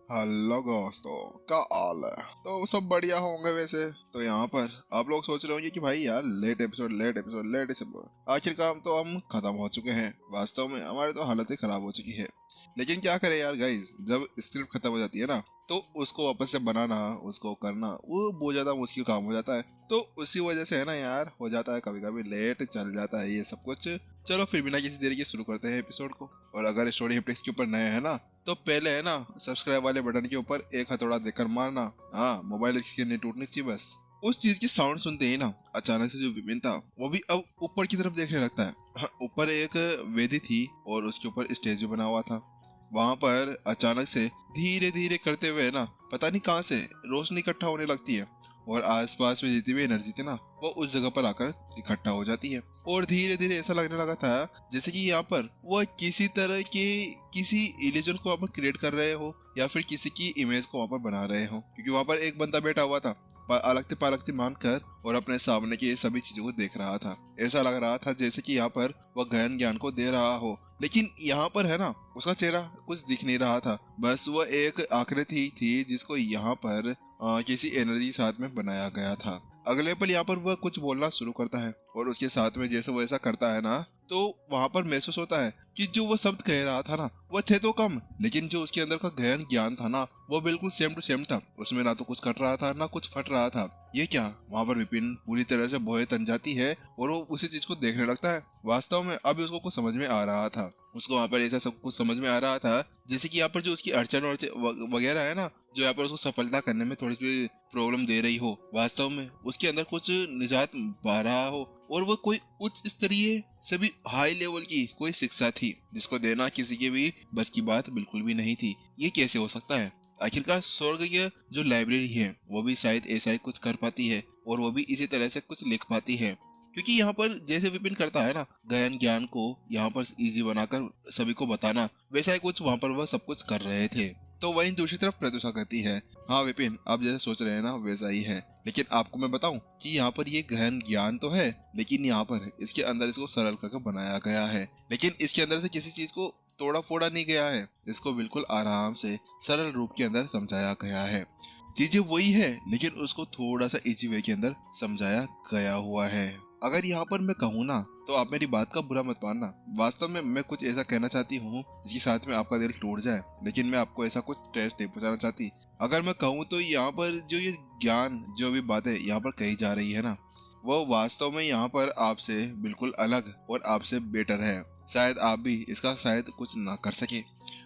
Hello दोस्तों, क्या हाल है। तो सब बढ़िया होंगे वैसे। तो यहाँ पर आप लोग सोच रहे होंगे कि भाई यार लेट एपिसोड आखिरकार तो हम खत्म हो चुके हैं। वास्तव में हमारी तो हालत ही खराब हो चुकी है। लेकिन क्या करें यार गाइस, जब स्क्रिप्ट खत्म हो जाती है ना, तो उसको वापस से बनाना, उसको करना वो बहुत ज्यादा मुश्किल काम हो जाता है। तो उसी वजह से है ना यार, हो जाता है कभी कभी लेट चल जाता है ये सब कुछ। चलो फिर बिना किसी देरी के शुरू करते हैं एपिसोड को। और अगर स्टोरी हिप्टिक्स के ऊपर नए हैं ना, तो पहले है ना सब्सक्राइब वाले बटन के ऊपर एक हथौड़ा देकर मारना। हाँ, मोबाइल की स्क्रीन नहीं टूटनी चाहिए बस। उस चीज की साउंड सुनते ही ना, अचानक से जो विपिन था वो भी अब ऊपर की तरफ देखने लगता है। हाँ, ऊपर एक वेदी थी और उसके ऊपर स्टेज भी बना हुआ था। वहां पर अचानक से धीरे धीरे करते हुए ना, पता नहीं कहां से रोशनी इकट्ठा होने लगती है। और आसपास में जितनी भी एनर्जी थी ना, वो उस जगह पर आकर इकट्ठा हो जाती है। और धीरे धीरे ऐसा लगने लगा था जैसे कि यहाँ पर वह किसी तरह के किसी इल्यूजन को वहाँ पर क्रिएट कर रहे हो, या फिर किसी की इमेज को वहाँ पर बना रहे हो। क्योंकि वहाँ पर एक बंदा बैठा हुआ था अलगते पालगते मानकर, और अपने सामने की सभी चीजों को देख रहा था। ऐसा लग रहा था जैसे कि यहाँ पर वह गहन ज्ञान को दे रहा हो। लेकिन यहाँ पर है ना, उसका चेहरा कुछ दिख नहीं रहा था। बस वह एक आकृति थी जिसको यहाँ पर किसी एनर्जी साथ में बनाया गया था। अगले पल यहाँ पर वह कुछ बोलना शुरू करता है, और उसके साथ में जैसे वो ऐसा करता है ना, तो वहां पर महसूस होता है कि जो वो शब्द कह रहा था ना, वो थे तो कम, लेकिन जो उसके अंदर का गहन ज्ञान था ना, वो बिल्कुल सेम टू सेम था। उसमें ना तो कुछ कट रहा था ना कुछ फट रहा था। ये क्या, वहां पर विपिन पूरी तरह से भौहें तन जाती है और वो उसी चीज को देखने लगता है। वास्तव में अभी उसको कुछ समझ में आ रहा था। उसको वहां पर ऐसा सब कुछ समझ में आ रहा था जैसे कि यहाँ पर जो उसकी अड़चन वगैरह है ना, जो यहाँ पर उसको सफलता करने में थोड़ी सी प्रॉब्लम दे रही हो, वास्तव में उसके अंदर कुछ निजात पा रहा हो। और वो कोई उच्च स्तरीय से भी हाई लेवल की कोई शिक्षा थी जिसको देना किसी के भी बस की बात बिल्कुल भी नहीं थी। ये कैसे हो सकता है। आखिरकार स्वर्ग की जो लाइब्रेरी है वो भी शायद ऐसा ही कुछ कर पाती है, और वो भी इसी तरह से कुछ लिख पाती है। क्योंकि यहाँ पर जैसे विपिन करता है ना, गहन ज्ञान को यहाँ पर इजी बनाकर सभी को बताना, वैसा ही कुछ वहाँ पर वह सब कुछ कर रहे थे। तो वहीं दूसरी तरफ प्रत्युषा कहती है, हाँ विपिन, आप जैसे सोच रहे हैं ना वैसा ही है। लेकिन आपको मैं बताऊं कि यहाँ पर ये गहन ज्ञान तो है, लेकिन यहाँ पर इसके अंदर इसको सरल करके बनाया गया है। लेकिन इसके अंदर से किसी चीज को तोड़ा फोड़ा नहीं गया है। इसको बिल्कुल आराम से सरल रूप के अंदर समझाया गया है। चीजें वही है, लेकिन उसको थोड़ा सा इजी वे के अंदर समझाया गया हुआ है। अगर यहाँ पर मैं कहूँ ना, तो आप मेरी बात का बुरा मत मानना। वास्तव में मैं कुछ ऐसा कहना चाहती हूँ जिसके साथ में आपका दिल टूट जाए, लेकिन मैं आपको ऐसा कुछ टेस्ट नहीं पहुँचाना चाहती। अगर मैं कहूँ तो यहाँ पर जो ये ज्ञान, जो भी बातें यहाँ पर कही जा रही है ना, वो वास्तव में यहाँ पर आपसे बिल्कुल अलग और आपसे बेटर है। शायद आप भी इसका शायद कुछ ना कर सके।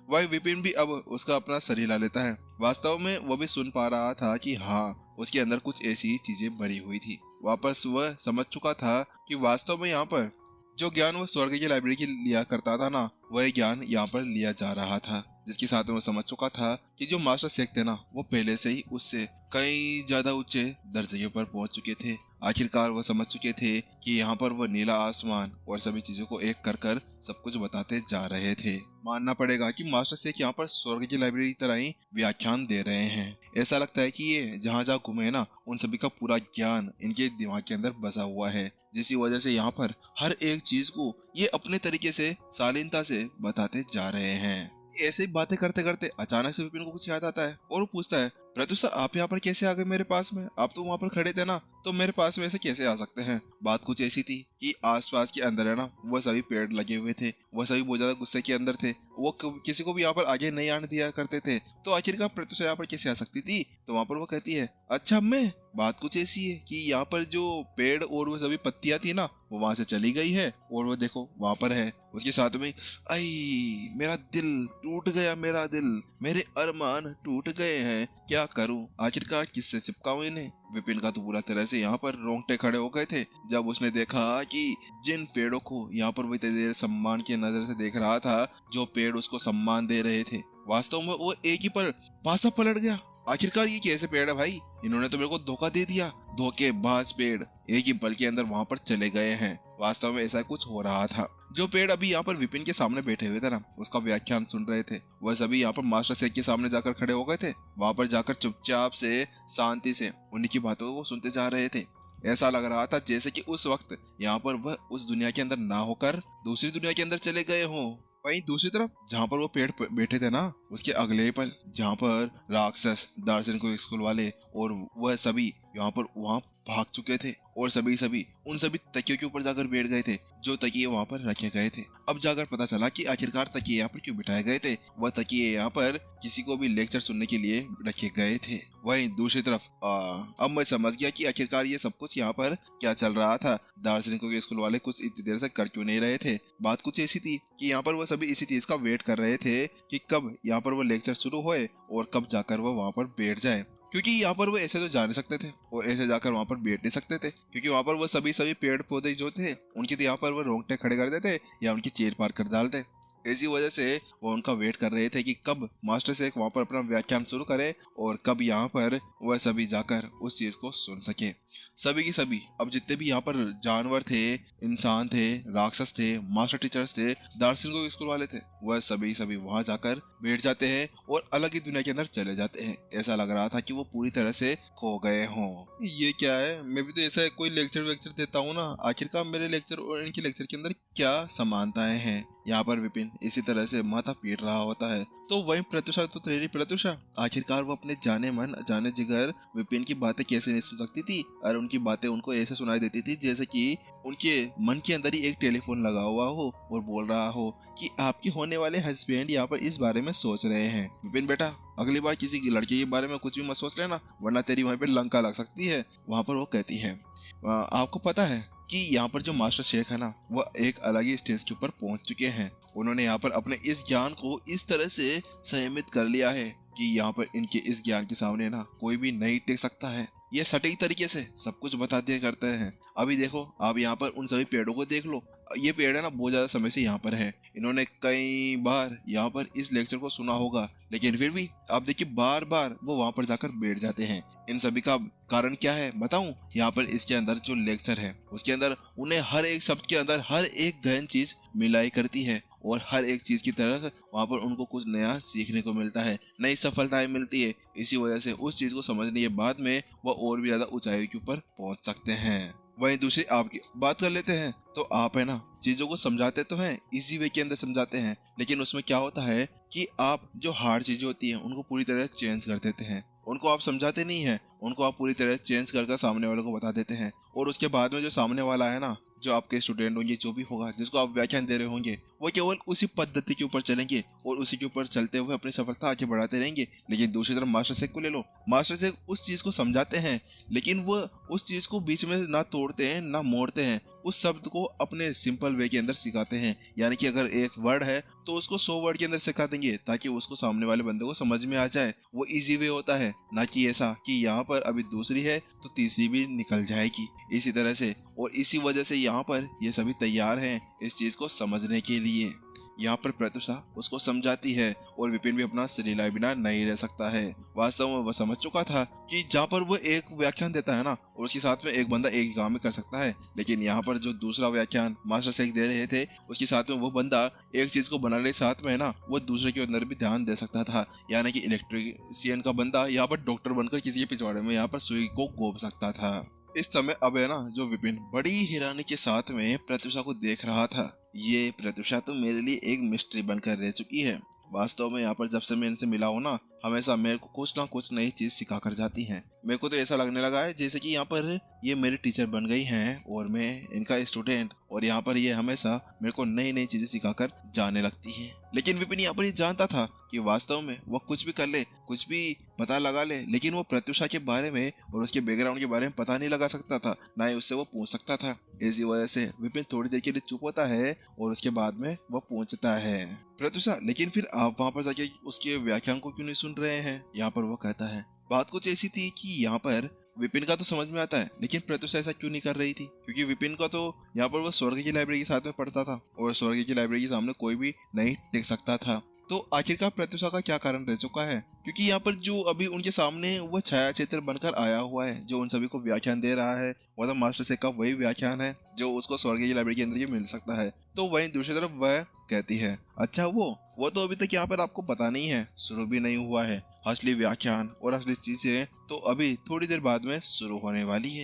वही विपिन भी अब उसका अपना सर हिला लेता है। वास्तव में वो भी सुन पा रहा था कि हाँ, उसके अंदर कुछ ऐसी चीजें भरी हुई थी। वापस वह समझ चुका था कि वास्तव में यहाँ पर जो ज्ञान वो स्वर्ग की लाइब्रेरी की लिया करता था ना, वही ज्ञान यहाँ पर लिया जा रहा था। जिसके साथ में वो समझ चुका था कि जो मास्टर शेख थे ना, वो पहले से ही उससे कई ज्यादा ऊंचे दर्जे पर पहुंच चुके थे। आखिरकार वो समझ चुके थे कि यहाँ पर वो नीला आसमान और सभी चीजों को एक कर कर सब कुछ बताते जा रहे थे। मानना पड़ेगा कि मास्टर शेख यहाँ पर स्वर्ग की लाइब्रेरी की तरह ही व्याख्यान दे रहे हैं। ऐसा लगता है कि ये जहाँ जहाँ घूमे ना, उन सभी का पूरा ज्ञान इनके दिमाग के अंदर बसा हुआ है, जिसकी वजह से यहाँ पर हर एक चीज को ये अपने तरीके से शालीनता से बताते जा रहे हैं। ऐसे ही बातें करते करते अचानक से विपिन को कुछ याद आता है, और वो पूछता है, प्रत्युषा आप यहाँ पर कैसे आ गए मेरे पास में। आप तो वहाँ पर खड़े थे ना, तो मेरे पास में ऐसे कैसे आ सकते हैं। बात कुछ ऐसी थी कि आसपास के अंदर है ना, वो सभी पेड़ लगे हुए थे। वो सभी बहुत ज्यादा गुस्से के अंदर थे। वो किसी को भी यहाँ पर आगे नहीं आने दिया करते थे। तो आखिरकार प्रत्युषा यहाँ पर कैसे आ सकती थी। तो वहाँ पर वो कहती है, अच्छा मैं, बात कुछ ऐसी है कि यहाँ पर जो पेड़ और वो सभी पत्तियां थी ना, वो वहां से चली गई है, और वो देखो वहां पर है। उसके साथ में, आई मेरा दिल टूट गया, मेरा दिल, मेरे अरमान टूट गए हैं, क्या करूं, आखिरकार किससे चिपकाऊं इन्हें। विपिन का तो पूरा तरह से यहाँ पर रोंगटे खड़े हो गए थे जब उसने देखा कि जिन पेड़ों को यहाँ पर वो इतने देर सम्मान की नजर से देख रहा था, जो पेड़ उसको सम्मान दे रहे थे, वास्तव में वो एक ही पल पासा पलट गया। आखिरकार ये कैसे पेड़ है भाई, इन्होंने तो मेरे को धोखा दे दिया। धोखेबाज पेड़ एक ही पल के अंदर वहां पर चले गए हैं। वास्तव में ऐसा कुछ हो रहा था। जो पेड़ अभी यहाँ पर विपिन के सामने बैठे हुए थे ना, उसका व्याख्यान सुन रहे थे, वह सभी यहाँ पर मास्टर शेख के सामने जाकर खड़े हो गए थे। वहां पर जाकर चुपचाप से शांति से उन्हीं की बातों को सुनते जा रहे थे। ऐसा लग रहा था जैसे कि उस वक्त यहाँ पर वह उस दुनिया के अंदर ना होकर दूसरी दुनिया के अंदर चले गए हों। वहीं दूसरी तरफ जहाँ पर वो पेड़ बैठे थे ना, उसके अगले ही पल जहाँ पर राक्षस, दार्शनिक स्कूल वाले और वह सभी वहाँ भाग चुके थे और सभी उन सभी तकियों के ऊपर जाकर बैठ गए थे जो तकिए वहाँ पर रखे गए थे। अब जाकर पता चला कि आखिरकार तकिए यहाँ पर क्यों बिठाए गए थे। वह तकिए यहाँ पर किसी को भी लेक्चर सुनने के लिए रखे गए थे। वहीं दूसरी तरफ अब मैं समझ गया कि आखिरकार ये सब कुछ यहाँ पर क्या चल रहा था। दार्शनिकों के स्कूल वाले कुछ इतनी देर से कर क्यों नहीं रहे थे। बात कुछ ऐसी थी कि यहाँ पर वो सभी इसी चीज का वेट कर रहे थे कि कब यहाँ पर वो लेक्चर शुरू होए और कब जाकर वो वहाँ पर बैठ जाए, क्योंकि यहाँ पर वो ऐसे तो जा नहीं सकते थे और ऐसे जाकर वहाँ पर बैठ नहीं सकते थे, क्योंकि वहाँ पर वो सभी पेड़ पौधे जो थे उनके तो यहाँ पर वो रोंगटे खड़े कर देते या उनकी चेयर पार कर डालते। इसी वजह से वो उनका वेट कर रहे थे कि कब मास्टर शेख वहाँ पर अपना व्याख्यान शुरू करे और कब यहाँ पर वह सभी जाकर उस चीज को सुन सके। सभी की सभी अब जितने भी यहाँ पर जानवर थे, इंसान थे, राक्षस थे, मास्टर टीचर्स थे, दार्शनिकों के स्कूल वाले थे, वह सभी वहां जाकर बैठ जाते हैं और अलग ही दुनिया के अंदर चले जाते हैं। ऐसा लग रहा था कि वो पूरी तरह से खो गए हों। ये क्या है, मैं भी तो ऐसा कोई लेक्चर देता हूँ ना, आखिरकार मेरे लेक्चर और इनके लेक्चर के अंदर क्या समानताएं हैं। यहाँ पर विपिन इसी तरह से माथा पीट रहा होता है। तो वही प्रत्युषा तो तेरी प्रत्युषा, आखिरकार वो अपने जाने मन जाने जिगर विपिन की बातें कैसे नहीं सुन सकती थी और उनकी बातें उनको ऐसे सुनाई देती थी जैसे कि उनके मन के अंदर ही एक टेलीफोन लगा हुआ हो और बोल रहा हो कि आपके होने वाले हस्बैंड यहाँ पर इस बारे में सोच रहे हैं। विपिन बेटा, अगली बार किसी की लड़की के बारे में कुछ भी मत सोच लेना, वरना तेरी वहीं पे लंका लग सकती है। वहाँ पर वो कहती है, आपको पता है कि यहाँ पर जो मास्टर शेख है ना, वह एक अलग ही स्टेज के ऊपर पहुंच चुके हैं। उन्होंने यहाँ पर अपने इस ज्ञान को इस तरह से संयमित कर लिया है कि यहाँ पर इनके इस ज्ञान के सामने ना कोई भी नहीं टिक सकता है। ये सटीक तरीके से सब कुछ बता दिया करते हैं। अभी देखो, आप यहाँ पर उन सभी पेड़ों को देख लो। ये पेड़ है ना, बहुत ज्यादा समय से यहाँ पर है। इन्होंने कई बार यहाँ पर इस लेक्चर को सुना होगा, लेकिन फिर भी आप देखिए बार बार वो वहाँ पर जाकर बैठ जाते हैं। इन सभी का कारण क्या है बताऊं? यहाँ पर इसके अंदर जो लेक्चर है उसके अंदर उन्हें हर एक शब्द के अंदर हर एक गहन चीज मिलाई करती है और हर एक चीज की तरह वहाँ पर उनको कुछ नया सीखने को मिलता है, नई सफलताएं मिलती है। इसी वजह से उस चीज को समझने के बाद में वह और भी ज्यादा ऊंचाई के ऊपर पहुंच सकते हैं। वहीं दूसरी आपकी बात कर लेते हैं, तो आप है ना चीजों को समझाते तो हैं, इजी वे के अंदर समझाते हैं, लेकिन उसमें क्या होता है कि आप जो हार्ड चीजें होती हैं उनको पूरी तरह चेंज कर देते हैं। उनको आप समझाते नहीं हैं, उनको आप पूरी तरह चेंज कर सामने वाले को बता देते हैं और उसके बाद में जो सामने वाला है ना, जो आपके स्टूडेंट होंगे, जो भी होगा जिसको आप व्याख्यान दे रहे होंगे, वो केवल उसी पद्धति के ऊपर चलेंगे और उसी के ऊपर चलते हुए अपनी सफलता आगे बढ़ाते रहेंगे। लेकिन दूसरी तरफ मास्टर शेख को ले लो, मास्टर शेख उस चीज को समझाते हैं लेकिन वो उस चीज को बीच में ना तोड़ते हैं ना मोड़ते हैं, उस शब्द को अपने सिंपल वे के अंदर सिखाते हैं। यानी कि अगर एक वर्ड है तो उसको 100 वर्ड के अंदर सिखा देंगे ताकि उसको सामने वाले बंदे को समझ में आ जाए। वो इजी वे होता है, ना कि ऐसा कि यहाँ पर अभी दूसरी है तो तीसरी भी निकल जाएगी इसी तरह से। और इसी वजह से यहाँ पर ये सभी तैयार हैं इस चीज को समझने के लिए। यहाँ पर प्रत्युषा उसको समझाती है और विपिन भी अपना शरीर लाए बिना नहीं रह सकता है। वास्तव में वह समझ चुका था कि जहाँ पर वो एक व्याख्यान देता है ना और उसके साथ में एक बंदा एक ही काम में कर सकता है, लेकिन यहाँ पर जो दूसरा व्याख्यान मास्टर शेख दे रहे थे उसके साथ में वो बंदा एक चीज को बनाने के साथ में ना वो दूसरे के अंदर भी ध्यान दे सकता था। यानी कि इलेक्ट्रिशियन का बंदा यहाँ पर डॉक्टर बनकर किसी के पिछवाड़े में यहाँ पर सुई को गोप सकता था। इस समय अब है ना जो विपिन बड़ी हैरानी के साथ में प्रत्युषा को देख रहा था, ये प्रत्युषा तो मेरे लिए एक मिस्ट्री बनकर रह चुकी है। वास्तव में यहाँ पर जब से मैं इनसे मिला हूँ ना, हमेशा मेरे को कुछ ना कुछ नई चीज सिखा कर जाती हैं। मेरे को तो ऐसा लगने लगा है जैसे कि यहाँ पर ये मेरी टीचर बन गई हैं और मैं इनका स्टूडेंट, और यहाँ पर ये हमेशा मेरे को नई नई चीजें सिखाकर जाने लगती हैं। लेकिन विपिन यहाँ पर ये जानता था कि वास्तव में वो कुछ भी कर ले, कुछ भी पता लगा ले, लेकिन वो प्रत्युषा के बारे में और उसके बैकग्राउंड के बारे में पता नहीं लगा सकता था, ना ही उससे वो पूछ सकता था। इसी वजह से विपिन थोड़ी देर के लिए चुप होता है और उसके बाद में वो पूछता है, प्रत्युषा लेकिन फिर आप वहाँ पर जाके उसके व्याख्यान को क्यों नहीं सुन रहे हैं? यहाँ पर वो कहता है, बात कुछ ऐसी थी कि यहाँ पर विपिन का तो समझ में आता है, लेकिन प्रत्युषा ऐसा क्यों नहीं कर रही थी? क्योंकि विपिन का तो यहाँ पर वो स्वर्ग की लाइब्रेरी के साथ में पढ़ता था और स्वर्ग की लाइब्रेरी के सामने कोई भी नहीं टिक सकता था। तो आखिरकार प्रत्युषा का क्या कारण रह चुका है? क्योंकि यहाँ पर जो अभी उनके सामने वह छाया चित्र बनकर आया हुआ है, जो उन सभी को व्याख्यान दे रहा है, वह तो मास्टर शेख का वही व्याख्यान है जो उसको स्वर्ग की लाइब्रेरी के अंदर ही मिल सकता है। तो वहीं दूसरी तरफ वह कहती है, अच्छा वो तो अभी तक यहाँ पर आपको पता नहीं है, शुरू भी नहीं हुआ है। असली व्याख्यान और असली चीजें तो अभी थोड़ी देर बाद में शुरू होने वाली है।